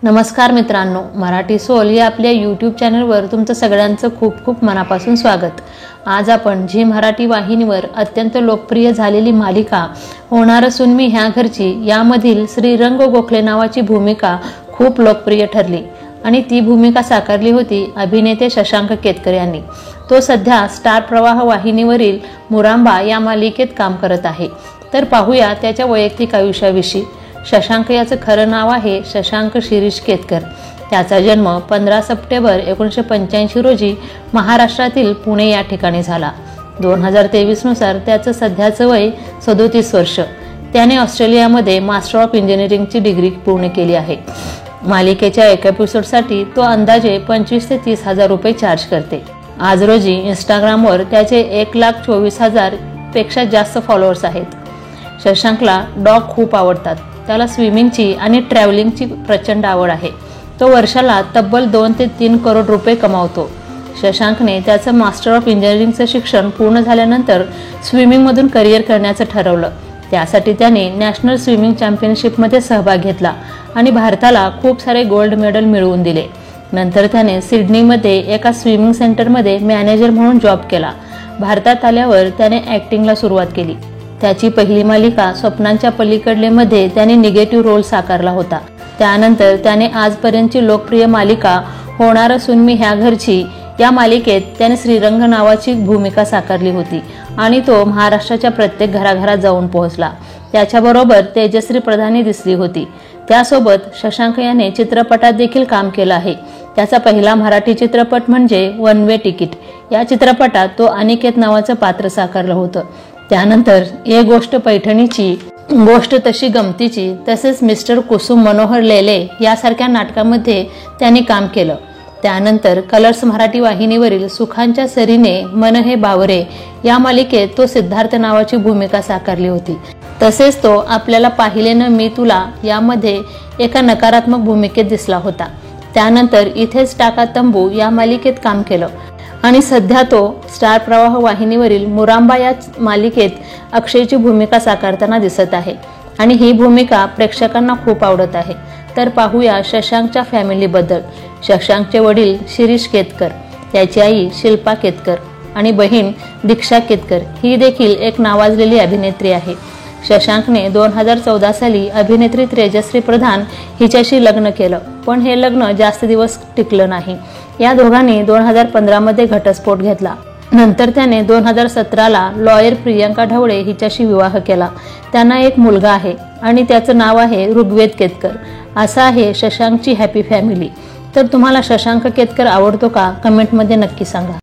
नमस्कार मित्रांनो, मराठी सोल या आपल्या यूट्यूब चॅनलवर तुमचं सगळ्यांचं खूप खूप मनापासून स्वागत। आज आपण झी मराठी वाहिनीवर अत्यंत लोकप्रिय झालेली मालिका होणार सून मी ह्या घरची यामधील श्रीरंग गोखले नावाची भूमिका खूप लोकप्रिय ठरली आणि ती भूमिका साकारली होती अभिनेते शशांक केतकर यांनी। तो सध्या स्टार प्रवाह वाहिनीवरील मुरांबा या मालिकेत काम करत आहे। तर पाहूया त्याच्या वैयक्तिक आयुष्याविषयी। शशांक याचं खरं नाव आहे शशांक शिरीष केतकर। त्याचा जन्म 15 सप्टेंबर 1985 रोजी महाराष्ट्रातील पुणे या ठिकाणी झाला। 2023 नुसार त्याचं सध्याचं वय 37 वर्ष। त्याने ऑस्ट्रेलियामध्ये मास्टर ऑफ इंजिनिअरिंगची डिग्री पूर्ण केली आहे। मालिकेच्या एका एपिसोडसाठी तो अंदाजे 25 ते 30 हजार रुपये चार्ज करते। आज रोजी इंस्टाग्रामवर त्याचे 1,24,000 पेक्षा जास्त फॉलोअर्स आहेत। शशांकला डॉग खूप आवडतात। त्याला स्विमिंगची आणि ट्रॅव्हलिंगची प्रचंड आवड आहे। तो वर्षाला तब्बल 2 ते 3 करोड रुपये कमावतो। शशांकने त्याचं मास्टर ऑफ इंजिनिअरिंगचं शिक्षण पूर्ण झाल्यानंतर स्विमिंगमधून करिअर करण्याचं ठरवलं। त्यासाठी त्याने नॅशनल स्विमिंग चॅम्पियनशिपमध्ये सहभाग घेतला आणि भारताला खूप सारे गोल्ड मेडल मिळवून दिले। नंतर त्याने सिडनीमध्ये एका स्विमिंग सेंटरमध्ये मॅनेजर म्हणून जॉब केला। भारतात आल्यावर त्याने ॲक्टिंगला सुरुवात केली। त्याची पहिली मालिका स्वप्नांच्या पलीकडले मध्ये त्याने निगेटिव्ह रोल साकारला होता। त्यानंतर त्याने आजपर्यंतची लोकप्रिय मालिका होणार सून मी ह्या घरची या मालिकेत त्याने श्रीरंग नावाची भूमिका साकारली होती आणि तो महाराष्ट्राच्या प्रत्येक घराघरात जाऊन पोहोचला। त्याच्याबरोबर तेजश्री प्रधानही दिसली होती। त्यासोबत शशांक याने चित्रपटात देखील काम केलं आहे। त्याचा पहिला मराठी चित्रपट म्हणजे वन वे तिकीट। या चित्रपटात तो अनिकेत नावाचं पात्र साकारलं होतं। त्यानंतर एक गोष्ट पैठणीची, गोष्ट तशी गमतीची तसेच मिस्टर कुसुम मनोहर लेले यासारख्या नाटकामध्ये त्यांनी काम केलं। त्यानंतर कलर्स मराठी वाहिनीवरील सुखांच्या सरीने मन हे बावरे या मालिकेत तो सिद्धार्थ नावाची भूमिका साकारली होती। तसेच तो आपल्याला पाहिले न मी तुला यामध्ये एका नकारात्मक भूमिकेत दिसला होता। त्यानंतर इथेच टाका तंबू या मालिकेत काम केलं आणि सध्या तो स्टार प्रवाह वाहिनीवरील मुरांबा या मालिकेत अक्षयची भूमिका साकारताना दिसत आहे आणि ही भूमिका प्रेक्षकांना खूप आवडत आहे। तर पाहूया शशांकच्या फॅमिलीबद्दल। शशांकचे वडील शिरीष केतकर, त्याची आई शिल्पा केतकर आणि बहीण दीक्षा केतकर ही देखील एक नावाजलेली अभिनेत्री आहे। शशांकने 2014 साली अभिनेत्री तेजश्री प्रधान हिच्याशी लग्न केलं, पण हे लग्न जास्त दिवस टिकलं नाही। या दोघांनी 2015 मध्ये घटस्फोट घेतला। नंतर त्याने 2017ला लॉयर प्रियंका ढवळे हिच्याशी विवाह केला। त्यांना एक मुलगा आहे आणि त्याचं नाव आहे ऋग्वेद केतकर। असं आहे शशांकची हॅपी फॅमिली। तर तुम्हाला शशांक केतकर आवडतो का? कमेंटमध्ये नक्की सांगा।